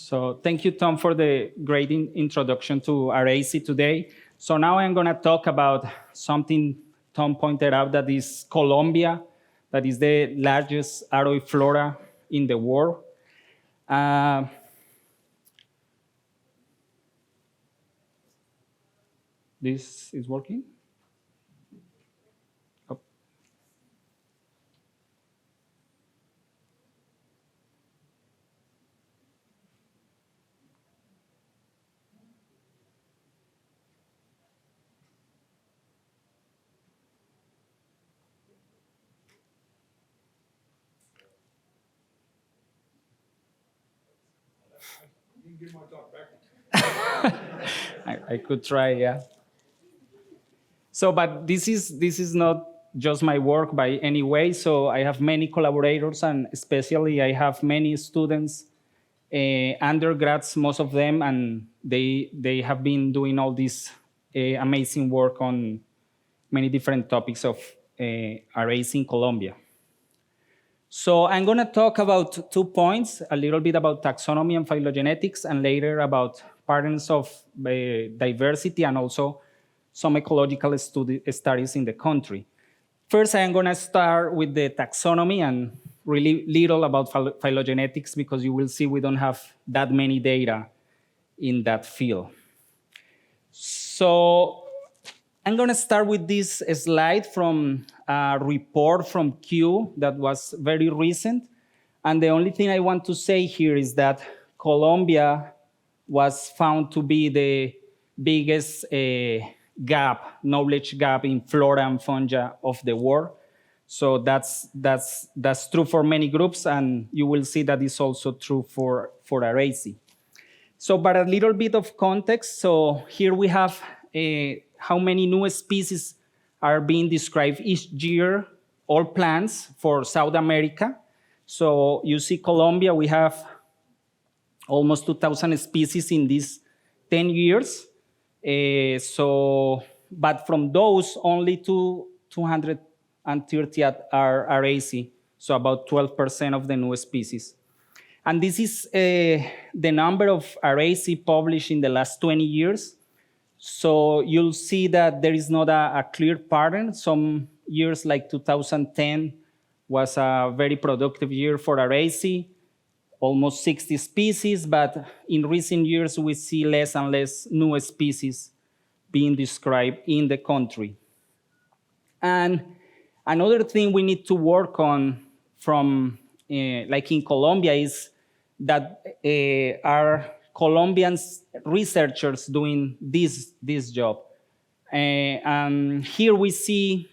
So thank you, Tom, for the great introduction to Araceae today. So now I'm going to talk about something Tom pointed out, that is Colombia, that is the largest aroid flora in the world. This is working? Oh. You can give my talk back. I could try, yeah. So, but this is not just my work by any way. So I have many collaborators, and especially I have many students, undergrads, most of them, and they have been doing all this amazing work on many different topics of Araceae in Colombia. So I'm going to talk about 2 points, a little bit about taxonomy and phylogenetics, and later about patterns of diversity and also some ecological studies in the country. First, I'm going to start with the taxonomy and really little about phylogenetics, because you will see we don't have that many data in that field. So I'm going to start with this slide from a report from Q that was very recent. And the only thing I want to say here is that Colombia was found to be the biggest knowledge gap in flora and fungi of the world. So that's true for many groups, and you will see that is also true for Araceae. So, but a little bit of context. So here we have how many new species are being described each year, all plants for South America. So you see Colombia, we have almost 2,000 species in these 10 years. But from those, only 230 are Araceae, so about 12% of the new species. And this is the number of Araceae published in the last 20 years. So you'll see that there is not a clear pattern. Some years like 2010 was a very productive year for Araceae, almost 60 species, but in recent years we see less and less new species being described in the country. And another thing we need to work on from, like in Colombia, is that our Colombian researchers doing this job. And here we see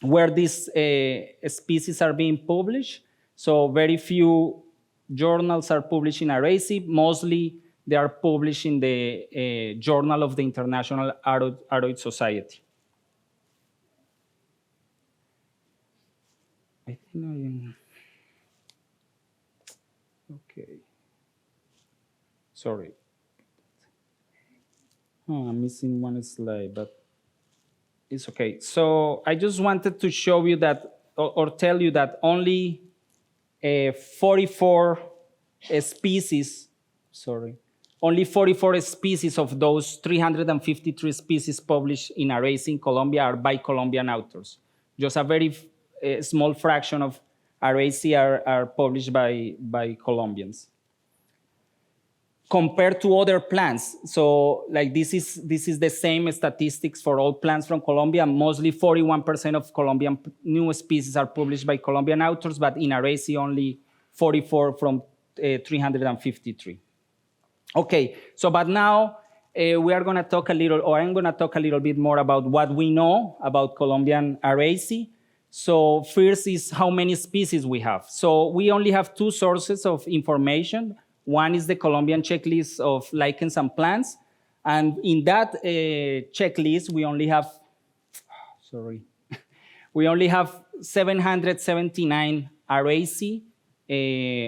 where these species are being published. So very few journals are published in Araceae. Mostly they are published in the Journal of the International Aroid Society. I think okay. Sorry. Oh, I'm missing one slide, but it's okay. So I just wanted to show you that, or tell you that only 44 species, only 44 species of those 353 species published in Araceae in Colombia are by Colombian authors. Just a very small fraction of Araceae are published by Colombians. Compared to other plants, so like this is the same statistics for all plants from Colombia. Mostly 41% of Colombian new species are published by Colombian authors, but in Araceae only 44 from 353. Okay, so but now we are going to talk a little, or I'm going to talk a little bit more about what we know about Colombian Araceae. So first is how many species we have. So we only have 2 sources of information. One is the Colombian checklist of lichens and plants. And in that checklist, we only have, we only have 779 Araceae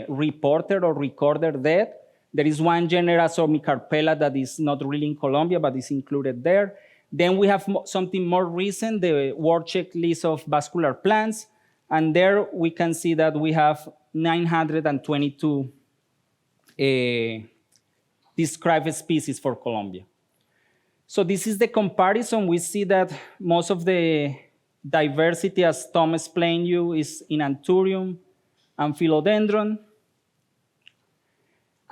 reported or recorded dead. There is one genera, Cyclocephala, that is not really in Colombia, but is included there. Then we have something more recent, the World Checklist of Vascular Plants. And there we can see that we have 922 describe species for Colombia. So this is the comparison. We see that most of the diversity, as Tom explained you, is in Anthurium and Philodendron.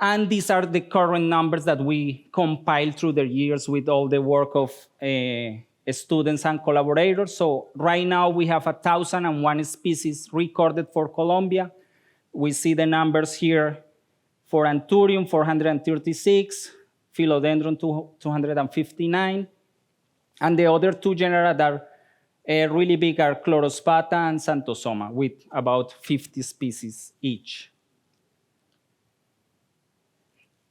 And these are the current numbers that we compiled through the years with all the work of students and collaborators. So right now we have 1,001 species recorded for Colombia. We see the numbers here for Anthurium, 436, Philodendron, 259, and the other two genera that are really big are Chlorospatha and Xanthosoma, with about 50 species each.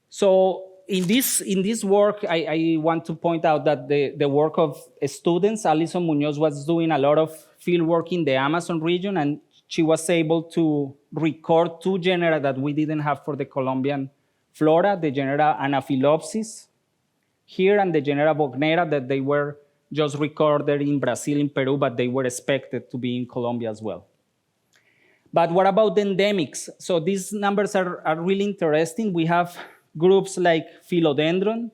So in this work, I want to point out that the work of students, Alison Munoz was doing a lot of field work in the Amazon region, and she was able to record two genera that we didn't have for the Colombian flora, the genera Anaphylopsis here and the genera Bognera that they were just recorded in Brazil, in Peru, but they were expected to be in Colombia as well. But what about the endemics? So these numbers are really interesting. We have groups like Philodendron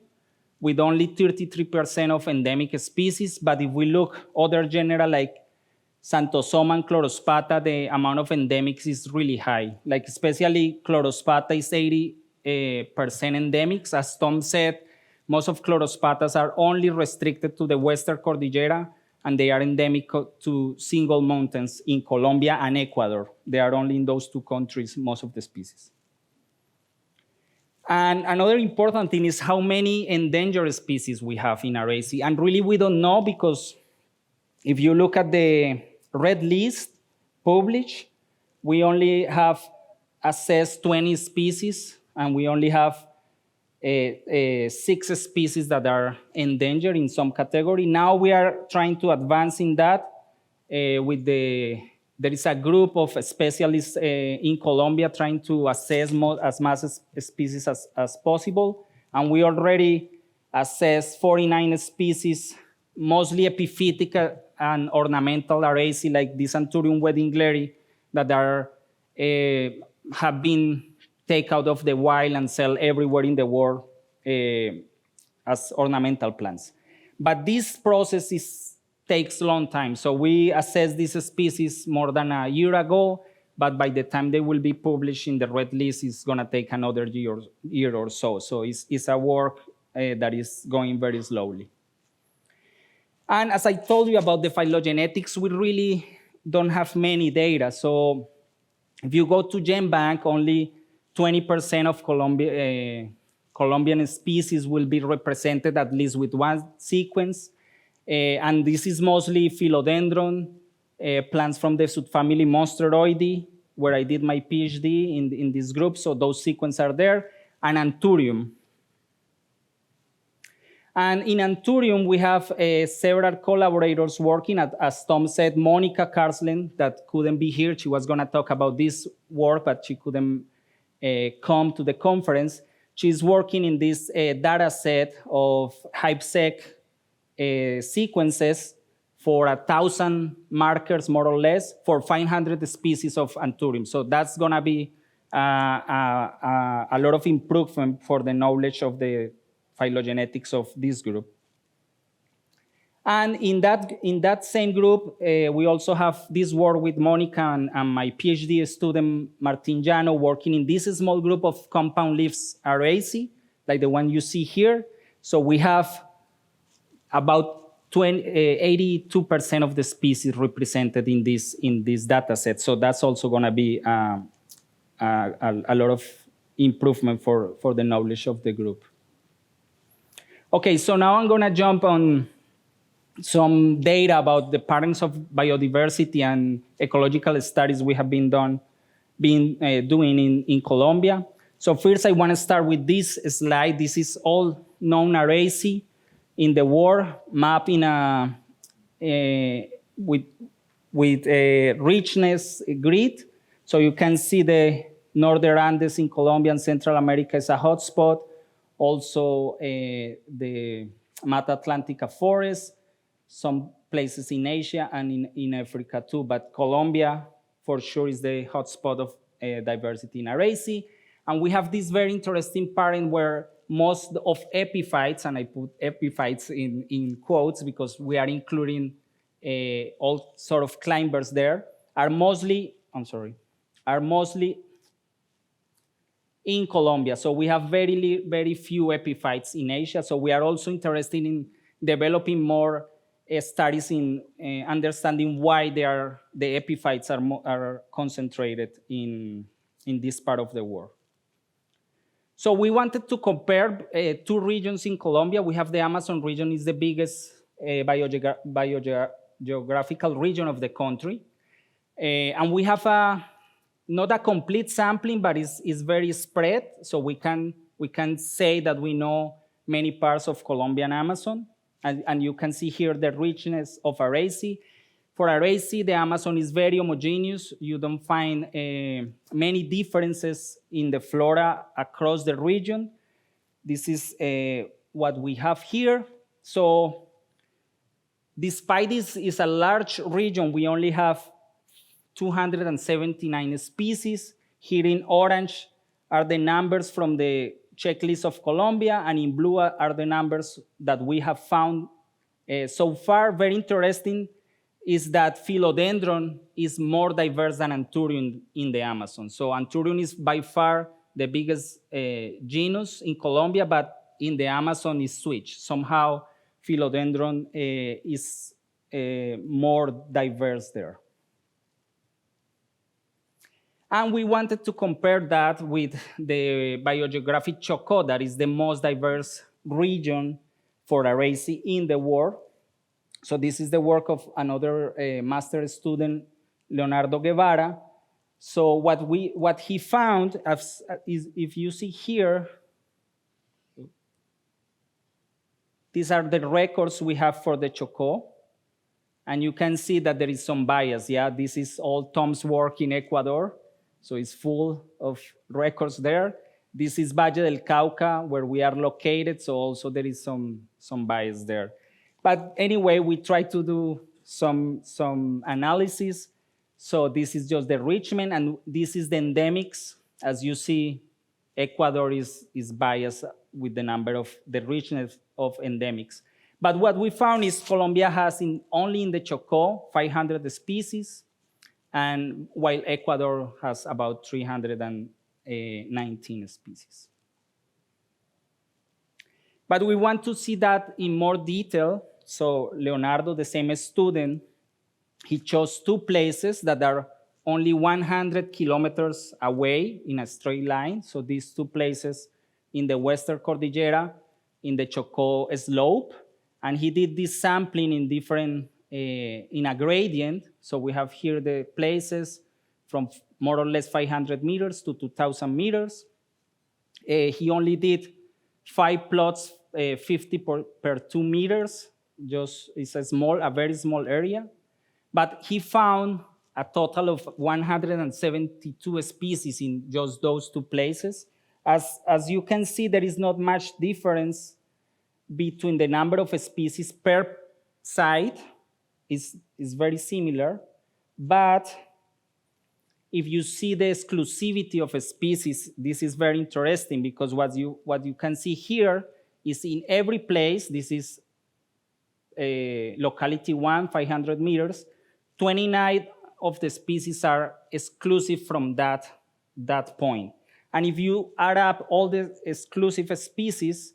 with only 33% of endemic species, but if we look other genera like Xanthosoma and Chlorospatha, the amount of endemics is really high. Like especially Chlorospatha is 80% endemics. As Tom said, most of Chlorospathas are only restricted to the Western Cordillera, and they are endemic to single mountains in Colombia and Ecuador. They are only in those two countries, most of the species. And another important thing is how many endangered species we have in Araceae. And really we don't know, because if you look at the red list published, we only have assessed 20 species, and we only have 6 species that are endangered in some category. Now we are trying to advance in that there is a group of specialists in Colombia trying to assess as much species as possible. And we already assessed 49 species, mostly epiphytic and ornamental Araceae, like this Anthurium weddingleri, that have been taken out of the wild and sell everywhere in the world as ornamental plants. But this process takes a long time. So we assessed these species more than a year ago, but by the time they will be published in the red list, it's gonna take another year or so. So it's a work that is going very slowly. And as I told you about the phylogenetics, we really don't have many data. So if you go to GenBank, only 20% of Colombian species will be represented at least with one sequence. And this is mostly Philodendron, plants from the subfamily Monsteroideae, where I did my PhD in this group, so those sequences are there, and Anthurium. And in Anthurium, we have several collaborators working, as Tom said, Monica Karslen, that couldn't be here. She was gonna talk about this work, but she couldn't come to the conference. She's working in this data set of HypeSec sequences for 1,000 markers, more or less, for 500 species of Anthurium. So that's gonna be a lot of improvement for the knowledge of the phylogenetics of this group. And in that same group, we also have this work with Monica and my PhD student, Martin Llano, working in this small group of compound leaves Araceae, like the one you see here. So we have about 82% of the species represented in this data set. So that's also gonna be a lot of improvement for the knowledge of the group. Okay, so now I'm gonna jump on some data about the patterns of biodiversity and ecological studies we have been doing in Colombia. So first I wanna start with this slide. This is all known Araceae in the world, mapped in with a richness grid. So you can see the Northern Andes in Colombia and Central America is a hotspot. Also the Mata Atlantica forest, some places in Asia and in Africa too, but Colombia for sure is the hotspot of diversity in Araceae. And we have this very interesting pattern where most of epiphytes, and I put epiphytes in quotes because we are including all sort of climbers there, are mostly in Colombia. So we have very few epiphytes in Asia. So we are also interested in developing more studies in understanding why the epiphytes are concentrated in this part of the world. So we wanted to compare two regions in Colombia. We have the Amazon region, is the biggest biogeographical region of the country. And we have not a complete sampling, but it's very spread. So we can say that we know many parts of Colombian Amazon. And you can see here the richness of Araceae. For Araceae, the Amazon is very homogeneous. You don't find many differences in the flora across the region. This is what we have here. So despite this is a large region, we only have 279 species. Here in orange are the numbers from the checklist of Colombia, and in blue are the numbers that we have found so far. Very interesting is that Philodendron is more diverse than Anthurium in the Amazon. So Anthurium is by far the biggest genus in Colombia, but in the Amazon is switched. Somehow Philodendron is more diverse there. And we wanted to compare that with the Biogeographic Choco, that is the most diverse region for Araceae in the world. So this is the work of another master student, Leonardo Guevara. So what he found is, if you see here, these are the records we have for the Choco. And you can see that there is some bias. Yeah, this is all Tom's work in Ecuador. So it's full of records there. This is Valle del Cauca, where we are located. So also there is some bias there. But anyway, we try to do some analysis. So this is just the enrichment, and this is the endemics. As you see, Ecuador is biased with the number of the richness of endemics. But what we found is Colombia has only in the Choco 500 species, and while Ecuador has about 319 species. But we want to see that in more detail. So Leonardo, the same student, he chose two places that are only 100 kilometers away in a straight line. So these two places in the Western Cordillera, in the Choco slope. And he did this sampling in different, in a gradient. So we have here the places from more or less 500 meters to 2,000 meters. He only did 5 plots, 50 per 2 meters. Just it's a very small area. But he found a total of 172 species in just those two places. As you can see, there is not much difference between the number of species per site. Is very similar. But if you see the exclusivity of a species, this is very interesting, because what you can see here is in every place, this is locality 1, 500 meters, 29 of the species are exclusive from that point. And if you add up all the exclusive species,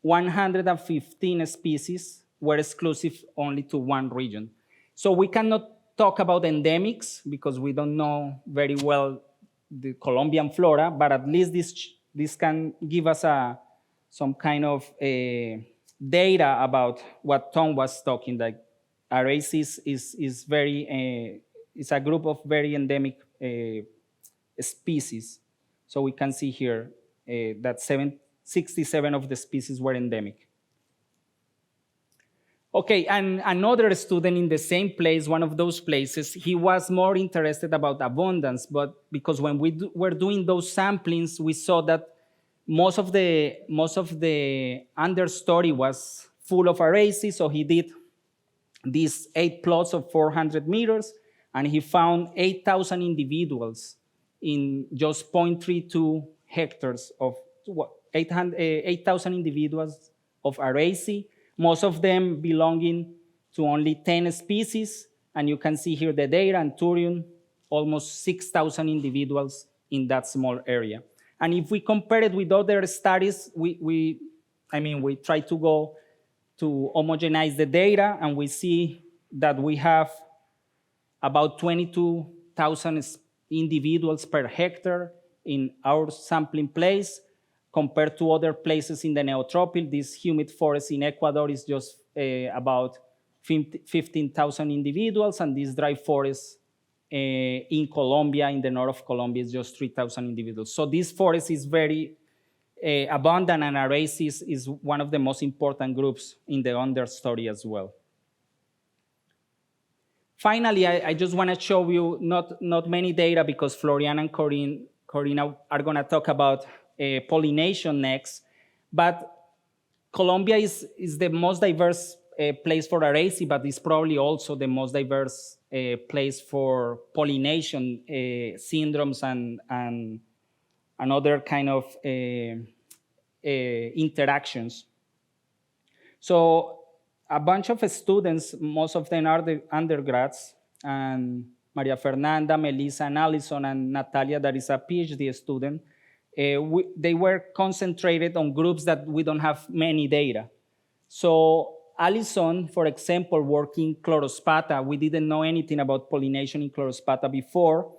115 species were exclusive only to one region. So we cannot talk about endemics because we don't know very well the Colombian flora, but at least this can give us some kind of data about what Tom was talking, like Araceae is a group of very endemic species. So we can see here that 67 of the species were endemic. Okay, and another student in the same place, one of those places, he was more interested about abundance, but because when we were doing those samplings, we saw that most of the understory was full of Araceae, so he did these 8 plots of 400 meters, and he found 8,000 individuals in just 0.32 hectares of 8,000 individuals of Araceae, most of them belonging to only 10 species. And you can see here the data, and Thurium, almost 6,000 individuals in that small area. And if we compare it with other studies, we try to go to homogenize the data, and we see that we have about 22,000 individuals per hectare in our sampling place, compared to other places in the Neotropic. This humid forest in Ecuador is just about 15,000 individuals, and this dry forest in Colombia, in the north of Colombia, is just 3,000 individuals. So this forest is very abundant, and Araceae is one of the most important groups in the understory as well. Finally, I just want to show you not many data, because Florian and Corina are going to talk about pollination next. But Colombia is the most diverse place for Araceae, but it's probably also the most diverse place for pollination syndromes and other kind of interactions. So a bunch of students, most of them are the undergrads, and Maria Fernanda, Melissa, and Allison, and Natalia, that is a PhD student, they were concentrated on groups that we don't have many data. So Allison, for example, working Chlorospatha, we didn't know anything about pollination in Chlorospatha before.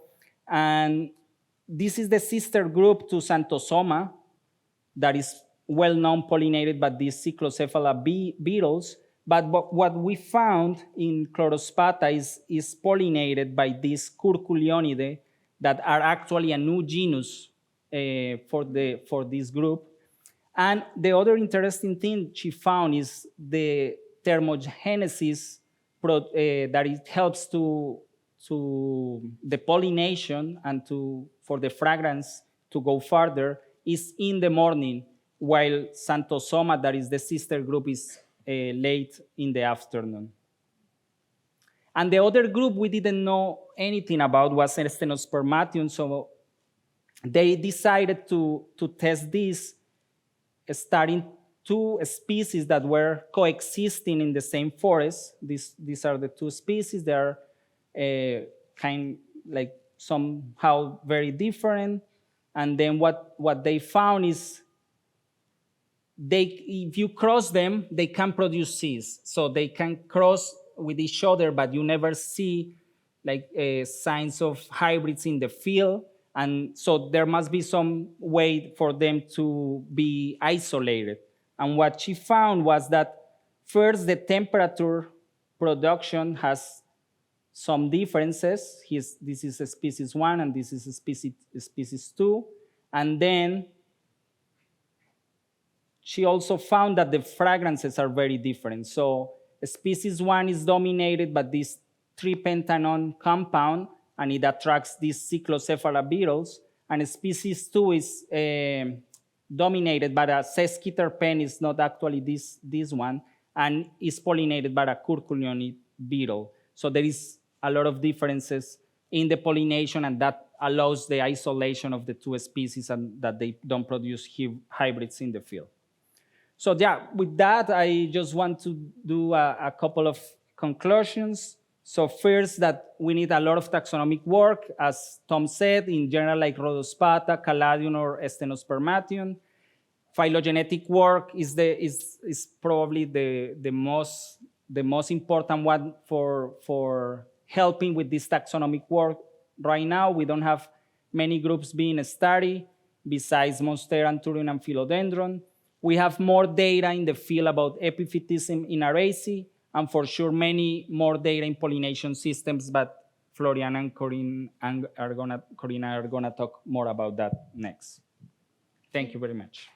And this is the sister group to Xanthosoma that is well-known pollinated by these Cyclocephala beetles. But what we found in Chlorospatha is pollinated by these Curculionidae that are actually a new genus for this group. And the other interesting thing she found is the thermogenesis that it helps to the pollination and for the fragrance to go further is in the morning, while Xanthosoma, that is the sister group, is late in the afternoon. And the other group we didn't know anything about was Stenospermation, so they decided to test this, starting 2 species that were coexisting in the same forest. These are the 2 species. They are somehow very different. And then what they found is if you cross them, they can produce seeds. So they can cross with each other, but you never see signs of hybrids in the field. And so there must be some way for them to be isolated. And what she found was that first, the temperature production has some differences. This is a species 1 and this is a species 2. And then she also found that the fragrances are very different. So species 1 is dominated by this 3-pentanone compound, and it attracts these Cyclocephala beetles. And species 2 is dominated by a sesquiterpene, is not actually this one, and is pollinated by a Curculionidae beetle. So there is a lot of differences in the pollination, and that allows the isolation of the 2 species and that they don't produce hybrids in the field. So yeah, with that, I just want to do a couple of conclusions. So first, that we need a lot of taxonomic work, as Tom said, in general, like Rhodospatha, Caladium, or Stenospermation. Phylogenetic work is probably the most important one for helping with this taxonomic work. Right now, we don't have many groups being studied besides Monstera, Thurium, and Philodendron. We have more data in the field about epiphytism in Araceae, and for sure many more data in pollination systems, but Florian and Corina are gonna talk more about that next. Thank you very much.